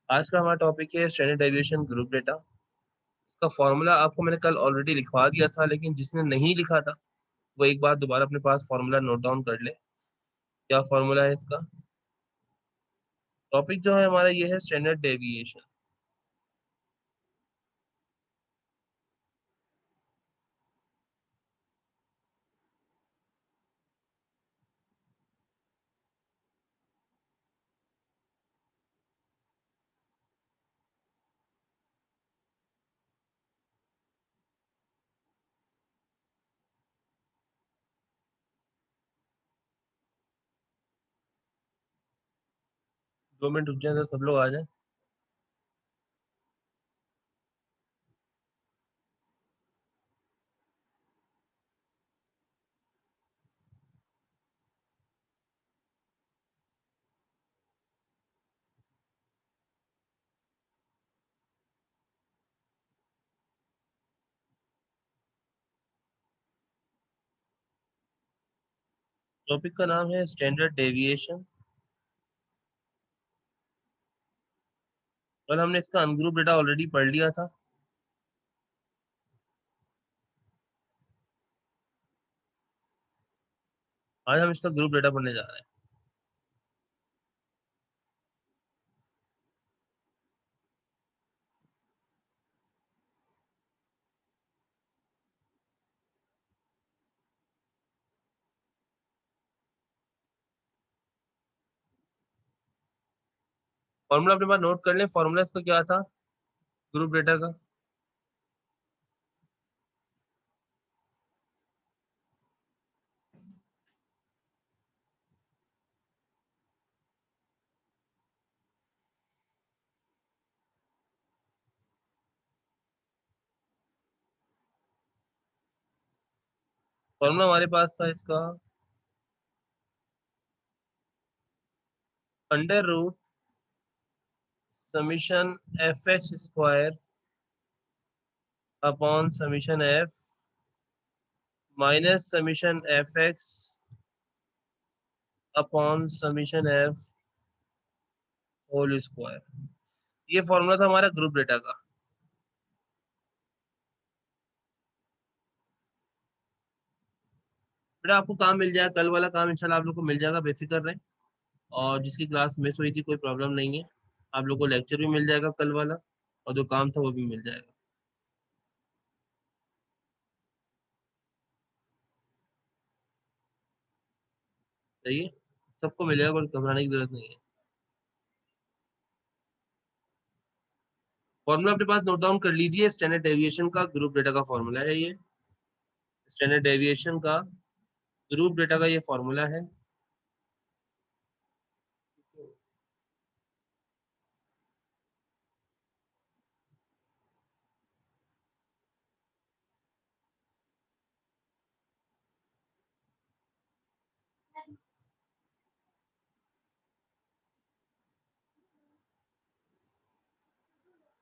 आज का हमारा टॉपिक है स्टैंडर्ड डेविएशन ग्रुप डेटा। इसका फॉर्मूला आपको मैंने कल ऑलरेडी लिखवा दिया था, लेकिन जिसने नहीं लिखा था वो एक बार दोबारा अपने पास फॉर्मूला नोट डाउन कर ले। क्या फॉर्मूला है इसका? टॉपिक जो है हमारा ये है स्टैंडर्ड डेविएशन। दो मिनट रुक जाए, सब लोग आ जाए। टॉपिक का नाम है स्टैंडर्ड डेविएशन। कल हमने इसका अनग्रुप डेटा ऑलरेडी पढ़ लिया था। आज हम इसका ग्रुप डेटा पढ़ने जा रहे हैं। फॉर्मूला अपने पास नोट कर लें। फॉर्मूला इसका क्या था ग्रुप डेटा का? फॉर्मूला हमारे पास था इसका under root summation f x square upon summation f minus summation f x upon summation f whole square. ये फॉर्मूला था हमारा ग्रुप डेटा का। बेटा आपको काम मिल जाएगा, कल वाला काम इंशाल्लाह आप लोग को मिल जाएगा, बेफिक्र रहें। और जिसकी क्लास मिस हुई थी कोई प्रॉब्लम नहीं है, आप लोग को लेक्चर भी मिल जाएगा कल वाला, और जो काम था वो भी मिल जाएगा। सही है, सबको मिलेगा, कोई घबराने की जरूरत नहीं है। फॉर्मूला अपने पास नोट डाउन कर लीजिए। स्टैंडर्ड डेविएशन का ग्रुप डेटा का फॉर्मूला है ये। स्टैंडर्ड डेविएशन का ग्रुप डेटा का ये फॉर्मूला है।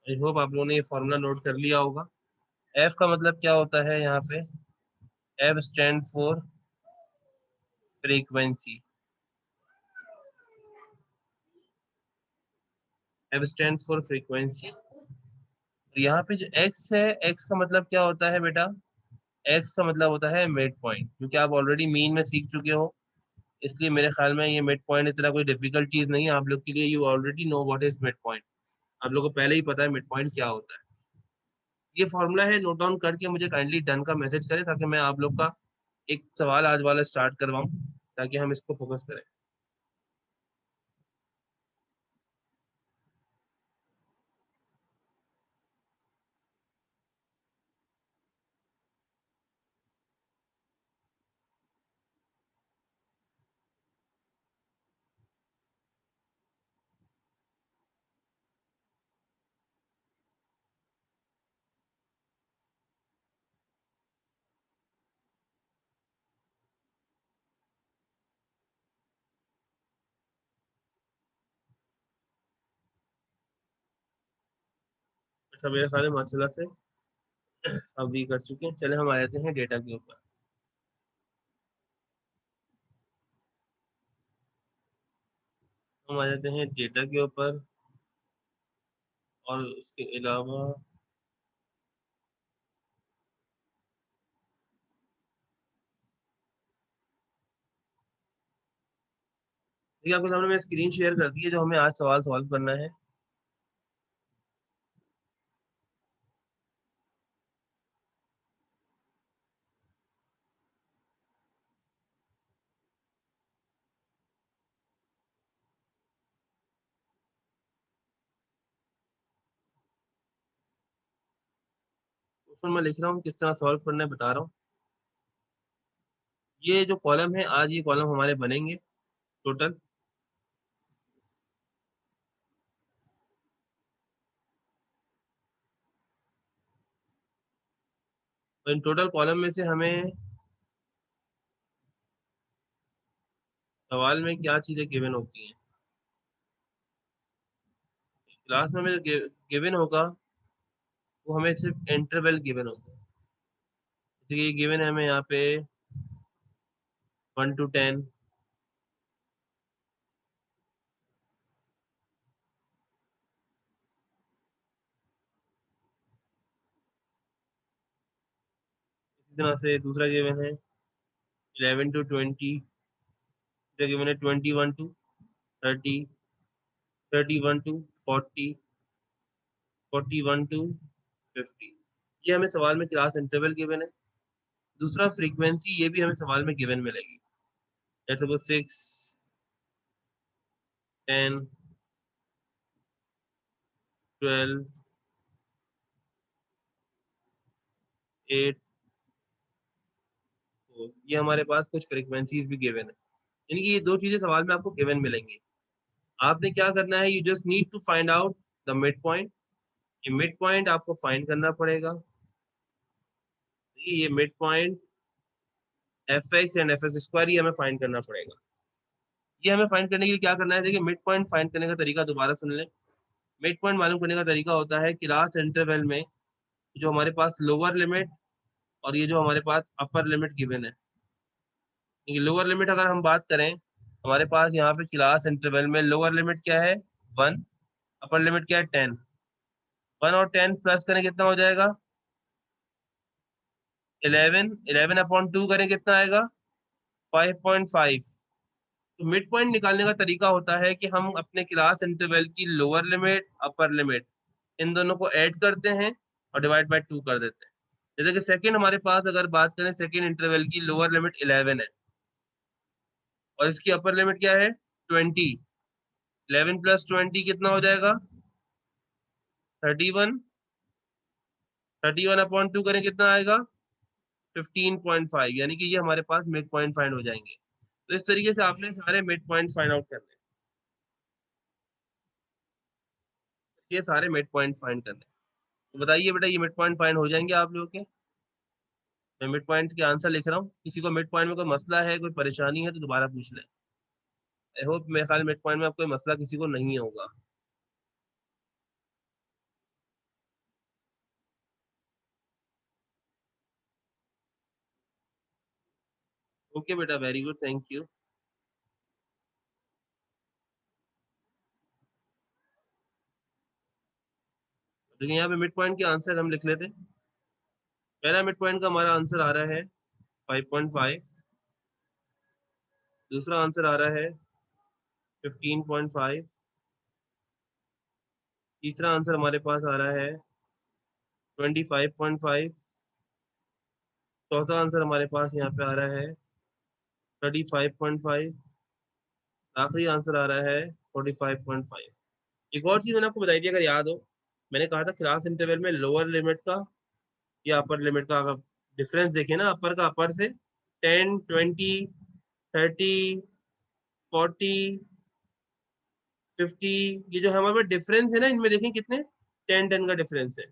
आई होप आप लोगों ने ये फॉर्मूला नोट कर लिया होगा। एफ का मतलब क्या होता है यहाँ पे? F stand for frequency. F stand for frequency. यहाँ पे जो एक्स है, एक्स का मतलब क्या होता है बेटा? एक्स का मतलब होता है मिड पॉइंट, क्योंकि आप ऑलरेडी मीन में सीख चुके हो, इसलिए मेरे ख्याल में ये मिड पॉइंट इतना कोई डिफिकल्ट चीज नहीं है आप लोग के लिए। You already know what is mid point. आप लोग को पहले ही पता है मिड पॉइंट क्या होता है। ये फॉर्मूला है, नोट डाउन करके मुझे काइंडली डन का मैसेज करें, ताकि मैं आप लोग का एक सवाल आज वाला स्टार्ट करवाऊं, ताकि हम इसको फोकस करें। अच्छा, मेरे सारे माशाल्लाह से अब भी कर चुके हैं। चले हम आ जाते हैं डेटा के ऊपर। हम आ जाते हैं डेटा के ऊपर। और उसके अलावा देखिए आपके सामने मैं स्क्रीन शेयर कर दी है जो हमें आज सवाल सॉल्व करना है। क्वेश्चन मैं लिख रहा हूँ, किस तरह सॉल्व करना है बता रहा हूँ। ये जो कॉलम है, आज ये कॉलम हमारे बनेंगे टोटल। तो इन टोटल कॉलम में से हमें सवाल में क्या चीजें गिवन होती हैं। क्लास में हमें जो गिवन होगा वो हमें सिर्फ इंटरवल गिवन होगा। जैसे कि ये गिवन है हमें यहाँ पे 1 to 10, इसी तरह से दूसरा गिवन है 11 to 20, तीसरा गिवन है 21 to 30, 31 to 40, 41 to 50। ये हमें सवाल में क्लास इंटरवल गिवन है। दूसरा फ्रीक्वेंसी, ये भी हमें सवाल में गिवन मिलेगी। जैसे सपोज 6, 10, 12, 8, 4, ये हमारे पास कुछ फ्रीक्वेंसीज भी गिवन है। यानी कि ये दो चीजें सवाल में आपको गिवन मिलेंगी। आपने क्या करना है, you just need to find out the mid point. ये मिड पॉइंट आपको फाइंड करना पड़ेगा। ये mid point f x and f x square, ये हमें फाइंड करना पड़ेगा। ये हमें फाइंड करने के लिए क्या करना है, देखिए मिड पॉइंट फाइंड करने का तरीका दोबारा सुन लें। मिड पॉइंट मालूम करने का तरीका होता है क्लास इंटरवल में जो हमारे पास लोअर लिमिट और ये जो हमारे पास अपर लिमिट गिवन है। लोअर लिमिट अगर हम बात करें, हमारे पास यहाँ पे क्लास इंटरवल में लोअर लिमिट क्या है 1, अपर लिमिट क्या है 10। 1 और 10 प्लस करें कितना हो जाएगा 11। 11/2 करें कितना आएगा 5.5। तो मिड पॉइंट निकालने का तरीका होता है कि हम अपने क्लास इंटरवल की lower limit upper limit in दोनों को ऐड करते हैं और डिवाइड बाय 2 कर देते हैं। जैसे कि सेकंड हमारे पास अगर बात करें, सेकंड इंटरवल की लोअर लिमिट 11 है और इसकी अपर लिमिट क्या है 20। 11 प्लस 20 कितना हो जाएगा 31। 31/2 करें कितना आएगा 15.5। यानी कि ये हमारे पास मिड पॉइंट फाइंड हो जाएंगे। तो इस तरीके से आपने सारे मिड पॉइंट फाइंड आउट करने हैं। ये सारे मिड पॉइंट फाइंड करने हैं। तो बताइए बेटा, ये मिड पॉइंट फाइंड हो जाएंगे आप लोगों के। मैं मिड पॉइंट के आंसर लिख रहा हूँ। किसी को मिड पॉइंट में कोई मसला है, कोई परेशानी है तो दोबारा पूछ लें। आई होप मेरे ख्याल मिड पॉइंट में अब कोई मसला किसी को नहीं होगा। ओके बेटा, वेरी गुड, थैंक यू। लेकिन यहाँ पे मिड पॉइंट के आंसर हम लिख लेते हैं। पहला मिड पॉइंट का हमारा आंसर आ रहा है 5.5। दूसरा आंसर आ रहा है 15.5। तीसरा आंसर हमारे पास आ रहा है 25.5। चौथा आंसर हमारे पास यहाँ पे आ रहा है 35.5। आखिरी आंसर आ रहा है 45.5। एक और चीज मैंने आपको बताई थी, अगर याद हो, मैंने कहा था क्लास इंटरवल में लोअर लिमिट का या अपर लिमिट का अगर डिफरेंस देखें ना, अपर का अपर से 10, 20, 30, 40, 50, ये जो हमारे पास डिफरेंस है ना, इनमें देखें कितने 10 का डिफरेंस है।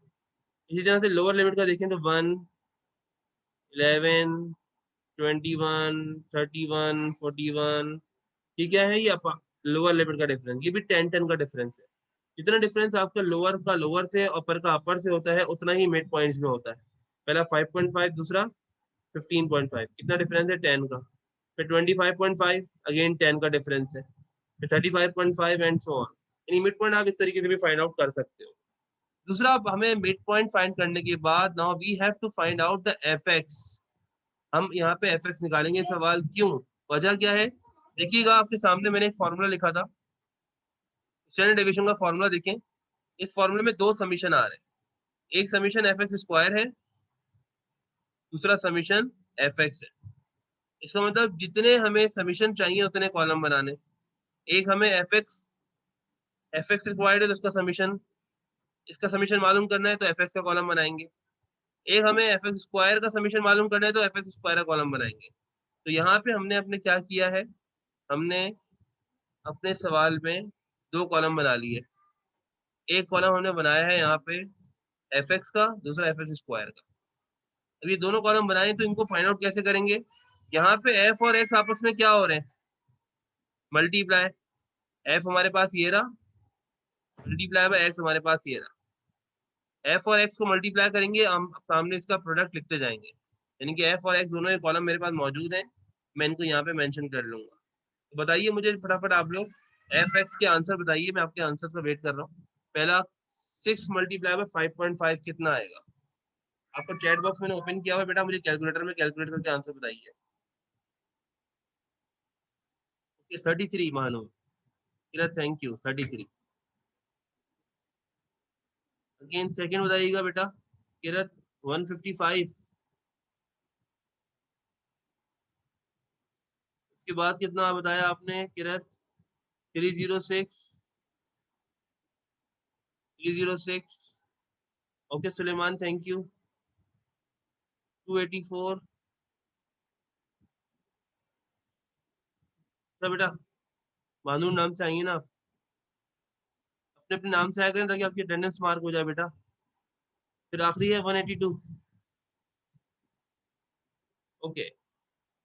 इसी तरह से लोअर लिमिट का देखें तो 1, 11, 21, 31, 41। ये क्या है, ये लोअर लिमिट का डिफरेंस, ये भी 10 का डिफरेंस है। जितना डिफरेंस आपका लोअर का लोअर से अपर का अपर से होता है उतना ही मिड पॉइंट्स में होता है। पहला 5.5, दूसरा 15.5, कितना डिफरेंस है 10 का। फिर 25.5 अगेन 10 का डिफरेंस है। फिर 35.5 एंड सो ऑन। यानी मिड पॉइंट आप इस तरीके से भी फाइंड आउट कर सकते हो। दूसरा, अब हमें मिड पॉइंट फाइंड करने के बाद now we have to find out the f x. हम यहाँ पे एफ एक्स निकालेंगे। सवाल क्यों, वजह क्या है? देखिएगा आपके सामने मैंने एक फॉर्मूला लिखा था, स्टैंडर्ड डेविएशन का फॉर्मूला देखें। इस फॉर्मूले में दो समीशन आ रहे हैं, एक समीशन एफ एक्स स्क्वायर है, दूसरा समीशन एफ एक्स है। इसका मतलब जितने हमें समीशन चाहिए उतने कॉलम बनाने। एक हमें एफ एक्स रिक्वायर्ड है तो इसका समीशन, इसका समीशन मालूम करना है तो एफ एक्स का कॉलम बनाएंगे। एक हमें एफ एक्स स्क्वायर का समीशन मालूम करना है तो एफ एक्स स्क्वायर का कॉलम बनाएंगे। तो यहाँ पे हमने अपने क्या किया है, हमने अपने सवाल में दो कॉलम बना लिए। एक कॉलम हमने बनाया है यहाँ पे एफ एक्स का, दूसरा एफ एक्स स्क्वायर का। अब ये दोनों कॉलम बनाए तो इनको फाइंड आउट कैसे करेंगे? यहाँ पे एफ और एक्स आपस में क्या हो रहे हैं, मल्टीप्लाई। एफ हमारे पास ये रहा, मल्टीप्लाई बाय एक्स हमारे पास ये रहा। एफ और एक्स को मल्टीप्लाई करेंगे, हम सामने इसका प्रोडक्ट लिखते जाएंगे, यानी कि एफ और एक्स दोनों के कॉलम मेरे पास मौजूद हैं, मैं इनको यहाँ पे मेंशन कर लूंगा। तो बताइए मुझे फटाफट आप लोग एफ एक्स के आंसर बताइए, मैं आपके आंसर का वेट कर रहा हूँ। पहला 6 मल्टीप्लाई बाय 5.5 कितना आएगा? आपको चैट बॉक्स मैंने ओपन किया हुआ है बेटा, मुझे कैलकुलेटर में कैलकुलेट करके आंसर बताइए। 33 मानो, थैंक यू 33। अगेन सेकंड बताइएगा बेटा, किरत 155। उसके बाद कितना बताया आपने Kirat? 306। 306। Okay Suleman thank you. 284। तो बेटा भानु नाम से आइए ना आप, अपने अपने नाम से आया करें ताकि आपकी अटेंडेंस मार्क हो जाए बेटा। फिर आखिरी है 182। ओके,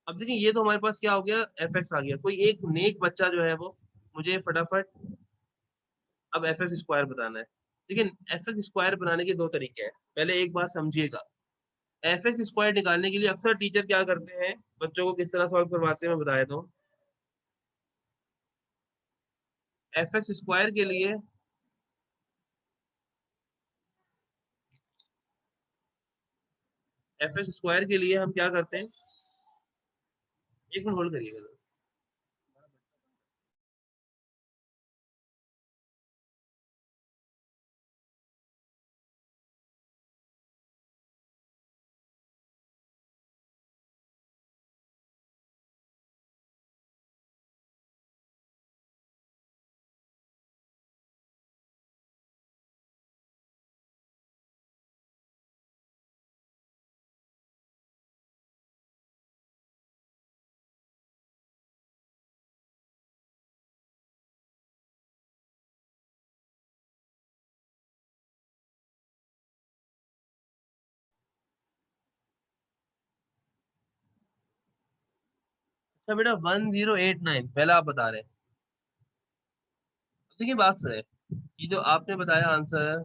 अब देखिए ये तो हमारे पास क्या हो गया, एफ एक्स आ गया। कोई एक नेक बच्चा जो है वो मुझे फटाफट अब एफ एक्स स्क्वायर बताना है। लेकिन एफ एक्स स्क्वायर बनाने के दो तरीके हैं, पहले एक बात समझिएगा। एफ एक्स स्क्वायर निकालने के लिए अक्सर टीचर क्या करते हैं, बच्चों को किस तरह सॉल्व करवाते हैं मैं बता देता हूँ। एफ एक्स स्क्वायर के लिए एफ एक्स स्क्वायर के लिए हम क्या करते हैं, एक मिनट होल्ड करिएगा। अच्छा बेटा 1089 पहला आप बता रहे हैं। देखिए बात सुने, ये जो आपने बताया आंसर,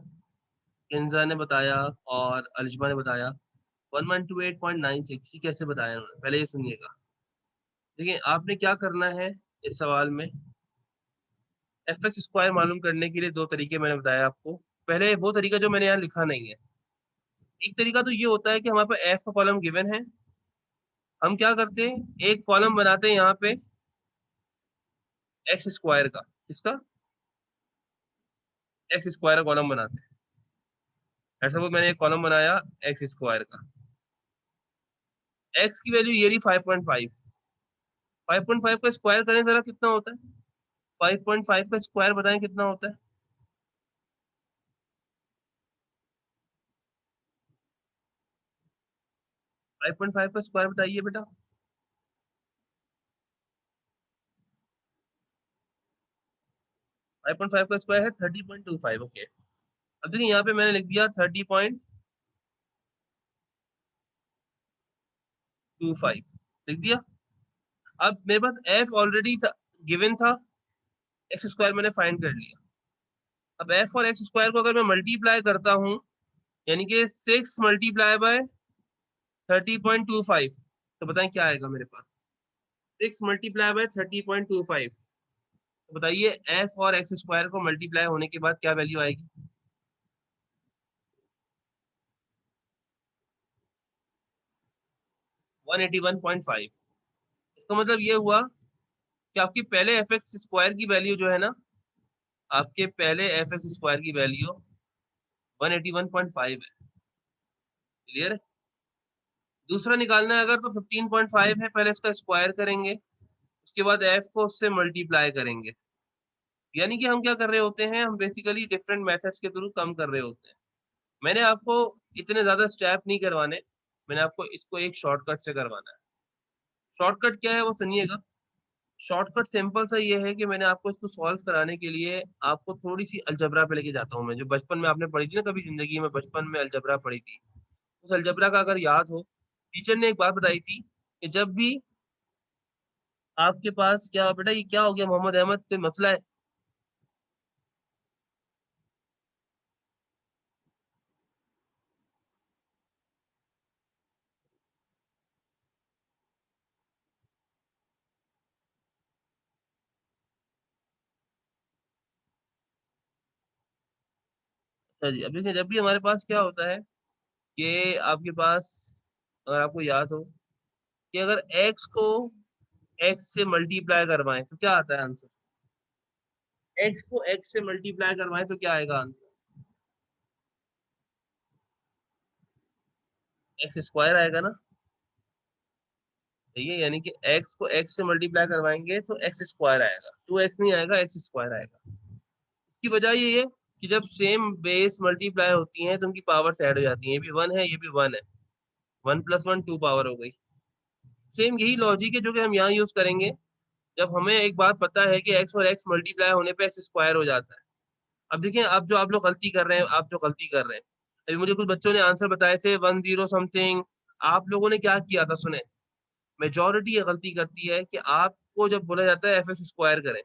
किंजा ने बताया और अलिशबा ने बताया 1128.96, ये कैसे बताया उन्होंने, पहले ये सुनिएगा। देखिए आपने क्या करना है इस सवाल में, एफ एक्स स्क्वायर मालूम करने के लिए दो तरीके मैंने बताया आपको। पहले वो तरीका जो मैंने यहाँ लिखा नहीं है, एक तरीका तो ये होता है कि हमारे पास एफ का कॉलम गिवन है, हम क्या करते हैं एक कॉलम बनाते हैं यहाँ पे एक्स स्क्वायर का, इसका एक्स स्क्वायर का कॉलम बनाते हैं। ऐसा वो मैंने एक कॉलम बनाया एक्स स्क्वायर का, एक्स की वैल्यू ये रही 5.5। 5.5 का स्क्वायर करें जरा कितना होता है, 5.5 का स्क्वायर बताएं कितना होता है। 5.5 का स्क्वायर बताइए बेटा। 5.5 का स्क्वायर है 30.25। ओके, अब देखिए यहाँ पे मैंने लिख दिया 30.25 लिख दिया। अब मेरे पास एफ ऑलरेडी था, गिवन था, एक्स स्क्वायर मैंने फाइंड कर लिया। अब एफ और एक्स स्क्वायर को अगर मैं मल्टीप्लाई करता हूँ, यानी कि 6 मल्टीप्लाई बाय 30.25, तो बताएं क्या आएगा मेरे पास, 6 मल्टीप्लाई बाय 30.25। तो बताइए एफ और एक्स स्क्वायर को मल्टीप्लाई होने के बाद क्या वैल्यू आएगी? 181.5। इसका मतलब ये हुआ कि आपकी पहले एफ एक्स स्क्वायर की वैल्यू जो है ना, आपके पहले एफ एक्स स्क्वायर की वैल्यू 181.5 है। क्लियर है? दूसरा निकालना है अगर तो 15.5 है, पहले इसका स्क्वायर करेंगे, उसके बाद एफ को उससे मल्टीप्लाई करेंगे। यानी कि हम क्या कर रहे होते हैं, हम बेसिकली डिफरेंट मेथड्स के थ्रू कम कर रहे होते हैं। मैंने आपको इतने ज्यादा स्टेप नहीं करवाने, मैंने आपको इसको एक शॉर्टकट से करवाना है। शॉर्टकट क्या है वो सुनिएगा। शॉर्टकट सिंपल सा ये है कि मैंने आपको इसको सॉल्व कराने के लिए आपको थोड़ी सी अलजबरा पे लेके जाता हूँ मैं, जो बचपन में आपने पढ़ी थी ना, कभी जिंदगी में बचपन में अलजबरा पढ़ी थी। उस अलजबरा का अगर याद हो, टीचर ने एक बात बताई थी कि जब भी आपके पास, क्या बेटा ये क्या हो गया मोहम्मद अहमद, कोई मसला है? अच्छा जी, अब देखिए जब भी हमारे पास क्या होता है कि आपके पास, अगर आपको याद हो कि अगर x को x से मल्टीप्लाई करवाएं तो क्या आता है आंसर? x को x से मल्टीप्लाई करवाएं तो क्या आएगा आंसर? एक्स स्क्वायर आएगा ना। ठीक है, यानी कि x को x से मल्टीप्लाई करवाएंगे तो एक्स स्क्वायर आएगा, 2x नहीं आएगा, एक्स स्क्वायर आएगा। इसकी वजह ये है कि जब सेम बेस मल्टीप्लाई होती हैं तो उनकी पावर्स ऐड हो जाती हैं, ये भी वन है ये भी वन है, 1 + 1 2 पावर हो गई। सेम यही लॉजिक है जो कि हम यहाँ यूज करेंगे जब हमें एक बात पता है कि x और x मल्टीप्लाई होने पे एक्स स्क्वायर हो जाता है। अब देखिए, अब जो आप लोग गलती कर रहे हैं, आप जो गलती कर रहे हैं, अभी मुझे कुछ बच्चों ने आंसर बताए थे 10 समथिंग, आप लोगों ने क्या किया था सुने। मेजोरिटी ये गलती करती है कि आपको जब बोला जाता है एफ एक्स स्क्वायर करें,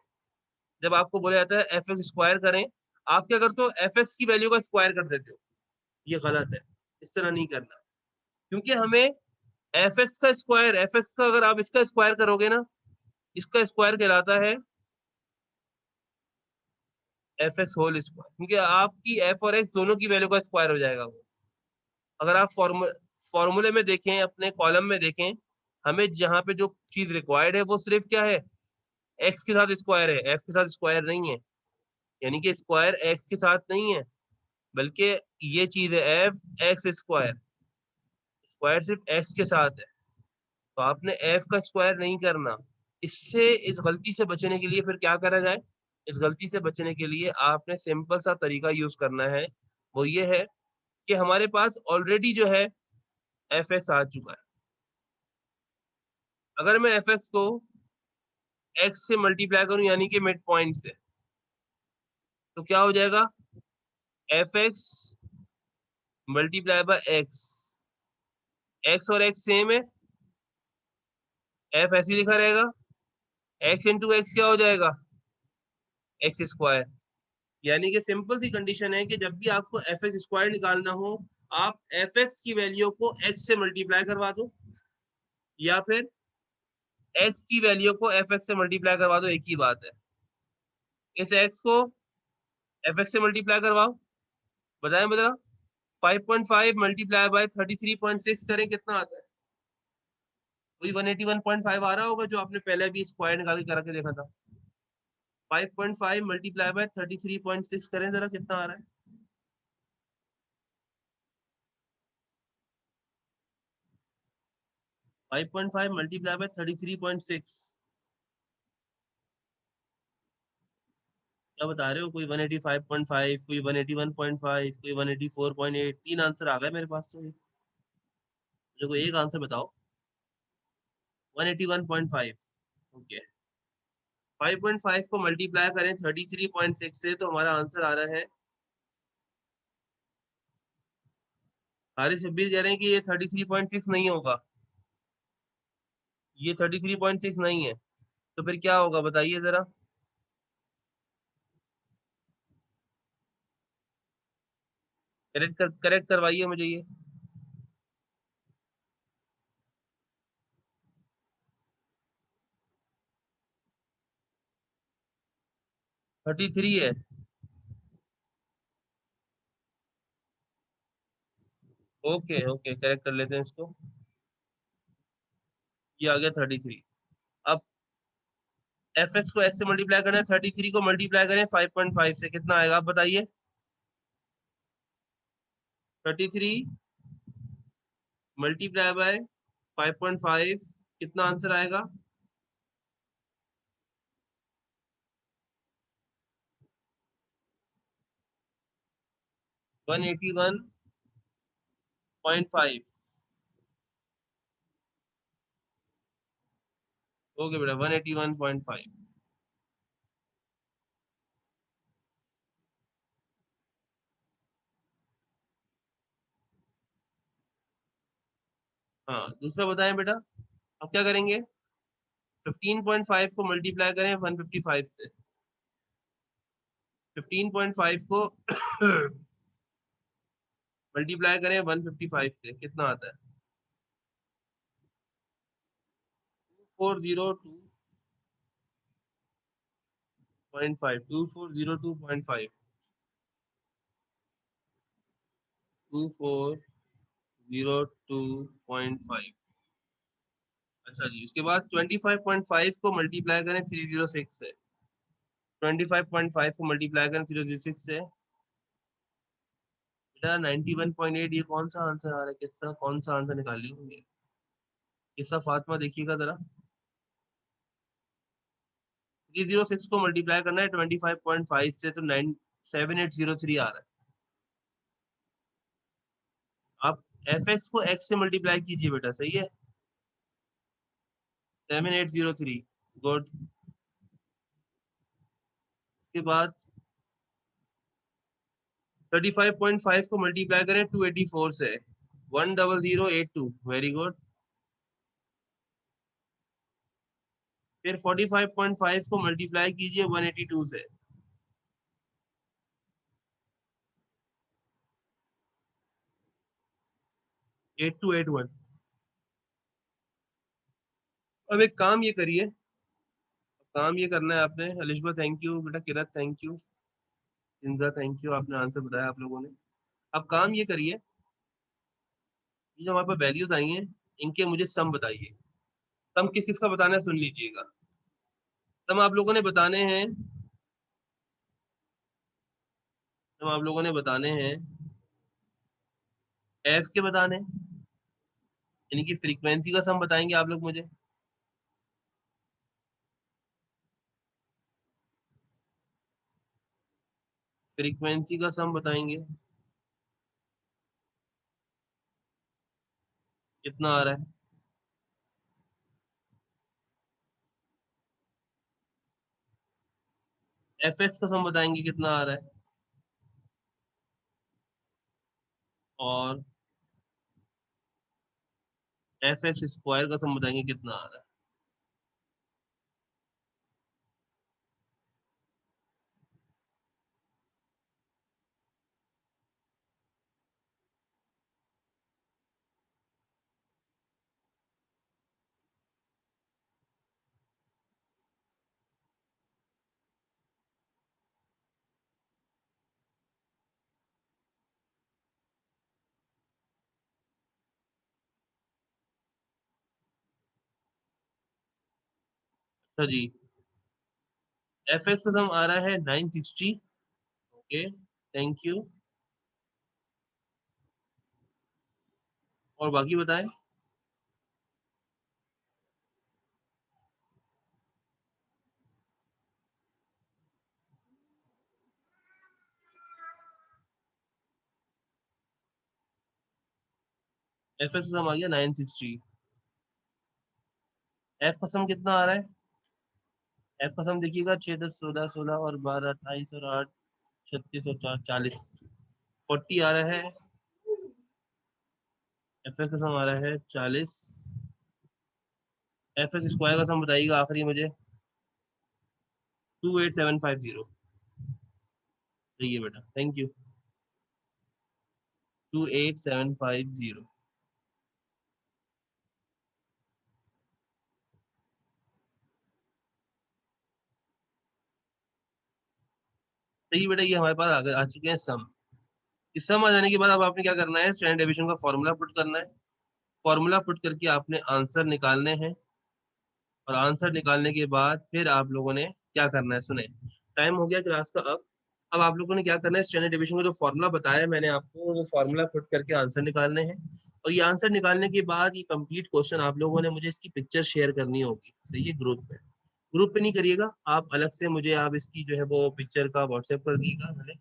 जब आपको बोला जाता है एफ एक्स स्क्वायर करें, आप क्या करते हो, एफ एक्स की वैल्यू का स्क्वायर कर देते हो। ये गलत है, इस तरह नहीं करना। क्योंकि हमें एफ एक्स का स्क्वायर, एफ एक्स का अगर आप इसका स्क्वायर करोगे ना, इसका स्क्वायर कहलाता है एफ एक्स होल स्क्वायर, क्योंकि आपकी एफ और एक्स दोनों की वैल्यू का स्क्वायर हो जाएगा वो। अगर आप फॉर्मूले में देखें, अपने कॉलम में देखें, हमें जहाँ पे जो चीज रिक्वायर्ड है वो सिर्फ क्या है, एक्स के साथ स्क्वायर है, एफ के साथ स्क्वायर नहीं है। यानी कि स्क्वायर एक्स के साथ नहीं है, बल्कि ये चीज है एफ एक्स स्क्वायर, स्क्वायर सिर्फ एक्स के साथ है। तो आपने एफ का स्क्वायर नहीं करना। इससे, इस गलती से बचने के लिए फिर क्या करा जाए, इस गलती से बचने के लिए आपने सिंपल सा तरीका यूज करना है। वो ये है कि हमारे पास ऑलरेडी जो है एफ एक्स आ चुका है। अगर मैं एफ एक्स को एक्स से मल्टीप्लाई करूं, यानी कि मिड पॉइंट से, तो क्या हो जाएगा, F x multiply by x. X और एक्स सेम है, एफ ऐसे ही लिखा रहेगा, एक्स इंटू एक्स क्या हो जाएगा, एक्स स्क्वायर। यानी कि सिंपल सी कंडीशन है कि जब भी आपको एफ एक्स स्क्वायर निकालना हो, आप एफ एक्स की वैल्यू को एक्स से मल्टीप्लाई करवा दो, या फिर एक्स की वैल्यू को एफ एक्स से मल्टीप्लाई करवा दो, एक ही बात है। इस एक्स को एफ एक्स से मल्टीप्लाई करवाओ, बताएं बता। 5.5 मल्टीप्लाई बाय 33.6 करें, कितना आता है? वही 181.5 आ रहा होगा जो आपने पहले भी स्क्वायर निकाल के करके देखा था। 5.5 मल्टीप्लाई बाय 33.6 करें जरा, कितना आ रहा है? 5.5 मल्टीप्लाई बाय 33.6, क्या बता रहे हो? कोई 185.5, कोई 181.5, कोई 184.8, तीन आंसर आ गए मेरे पास से। मुझे कोई एक आंसर बताओ। 181.5। ओके, 5.5 को मल्टीप्लाई करें 33.6 से तो हमारा आंसर आ रहा है, हारिस शब्बीर कह रहे हैं कि ये 33.6 नहीं होगा, ये 33.6 नहीं है। तो फिर क्या होगा बताइए जरा। करेक्ट करवाइए मुझे ये। 33 है। ओके ओके, करेक्ट कर लेते हैं इसको। ये आ गया 33। अब एफ एक्स को एक्स से मल्टीप्लाई करना है, 33 को मल्टीप्लाई करें 5.5 से, कितना आएगा आप बताइए। 33 मल्टीप्लाई बाय 5.5, कितना आंसर आएगा। 181.5। ओके बेटा, 181.5। हाँ दूसरा बताएं बेटा। अब क्या करेंगे, 15.5 को मल्टीप्लाई करें 155 से, 15.5 को मल्टीप्लाई करें 155 से, कितना आता है। 2402.5, 2402.5, 2402.5। अच्छा जी, उसके बाद 25.5 को मल्टीप्लाई करें 306 से, 25.5 को मल्टीप्लाई करें 306 से, बेटा 91.8। ये कौन सा आंसर आ रहा है, किसका कौन सा आंसर निकाल ली होंगे। किसका फातिमा देखिएगा जरा। 306 को मल्टीप्लाई करना है 25.5 से, तो 97803 आ रहा है। आप एफ एक्स को एक्स से मल्टीप्लाई कीजिए बेटा, सही है। 7803, गुड। उसके बाद 35.5 को मल्टीप्लाई करें 284 से, 10082, वेरी गुड। फिर 45.5 को मल्टीप्लाई कीजिए 182 से, 8281। अब एक काम ये करिए, काम ये करना है आपने, अलिशबा थैंक यू बेटा, किरत थैंक यू, इंजा थैंक यू, आपने आंसर बताया आप लोगों ने। अब काम ये करिए, ये जो हमारे पास वैल्यूज आई हैं, इनके मुझे सम बताइए। सम किस किस का बताना है सुन लीजिएगा। सम आप लोगों ने बताने हैं, सम आप लोगों ने बताने हैं एफ के बताने हैं, यानी कि फ्रीक्वेंसी का सम बताएंगे आप लोग मुझे। फ्रीक्वेंसी का सम बताएंगे, कितना आ रहा है। एफ एक्स का सम बताएंगे कितना आ रहा है, और एफ एक्स स्क्वायर का सम बताएंगे कितना आ रहा है। अच्छा जी, एफ एक्स का सम आ रहा है 960। Okay, thank you. और बाकी बताएं। एफ एक्स का सम आ गया 960। एफ का सम कितना आ रहा है। एफ का सम देखिएगा, 6 10 16 16 और 12 28 और 8 36 और 4 40, 40 आ रहा है। एफ एक्स का सम आ रहा है 40। एफ एक्स स्क्वायर का सम बताइएगा आखिरी मुझे। 28750। सही है बेटा, थैंक यू। 28750। सही बेटा, ये हमारे पास आ चुके हैं सम। इस सम आ जाने के बाद अब आपने क्या करना है, स्टैंडर्ड डेविएशन का फॉर्मूला पुट करना है। फॉर्मूला पुट करके आपने आंसर निकालने हैं। और आंसर निकालने के बाद फिर आप लोगों ने क्या करना है, सुने। टाइम हो गया क्लास का अब आप लोगों ने क्या करना है, स्टैंडर्ड डेविएशन का जो फॉर्मूला बताया मैंने आपको, वो फॉर्मूला पुट करके आंसर निकालने हैं। और ये आंसर निकालने के बाद ये कंप्लीट क्वेश्चन आप लोगों ने मुझे इसकी पिक्चर शेयर करनी होगी, सही है, ग्रुप पे नहीं करिएगा आप, अलग से मुझे आप इसकी जो है वो पिक्चर का व्हाट्सएप कर दीजिएगा भले।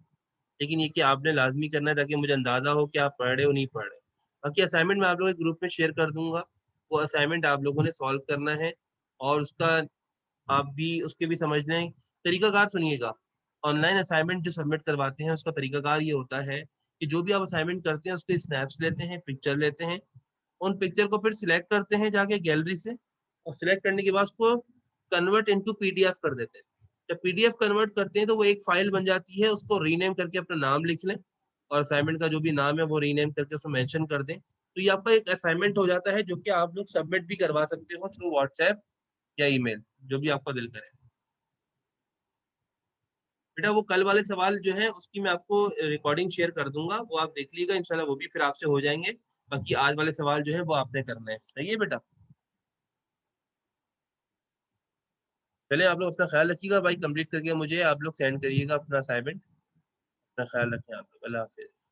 लेकिन ये कि आपने लाजमी करना है ताकि मुझे अंदाजा हो कि आप पढ़ रहे हो नहीं पढ़ रहे। बाकी असाइनमेंट मैं आप लोगों के ग्रुप में शेयर कर दूंगा, वो असाइनमेंट आप लोगों ने सॉल्व करना है। और उसका आप भी उसके भी समझ लें तरीकाकार, सुनिएगा। ऑनलाइन असाइनमेंट जो सबमिट करवाते हैं उसका तरीकाकार ये होता है कि जो भी आप असाइनमेंट करते हैं उसके स्नैप्स लेते हैं, पिक्चर लेते हैं, उन पिक्चर को फिर सिलेक्ट करते हैं जाके गैलरी से, और सिलेक्ट करने के बाद उसको कन्वर्ट इनटू पीडीएफ कर देते हैं। जब पीडीएफ कन्वर्ट करते हैं तो वो एक फाइल बन जाती है, उसको रीनेम करके अपना नाम लिख लें, और असाइनमेंट का जो भी नाम है वो रीनेम करके उसमें मेंशन कर दें, तो ये आपका एक असाइनमेंट हो जाता है जो कि आप लोग सबमिट भी करवा सकते हो थ्रू व्हाट्सएप या ईमेल, जो भी आपका दिल करे। बेटा वो कल वाले सवाल जो है उसकी मैं आपको रिकॉर्डिंग शेयर कर दूंगा, वो आप देख लीजिएगा, इंशाल्लाह वो भी फिर आपसे हो जाएंगे। बाकी आज वाले सवाल जो है वो आपने करना है, सही है बेटा। चलिए आप लोग अपना ख्याल रखिएगा भाई, कंप्लीट करके मुझे आप लोग सेंड करिएगा अपना असाइनमेंट। अपना ख्याल रखें आप लोग, अल्लाह हाफिज।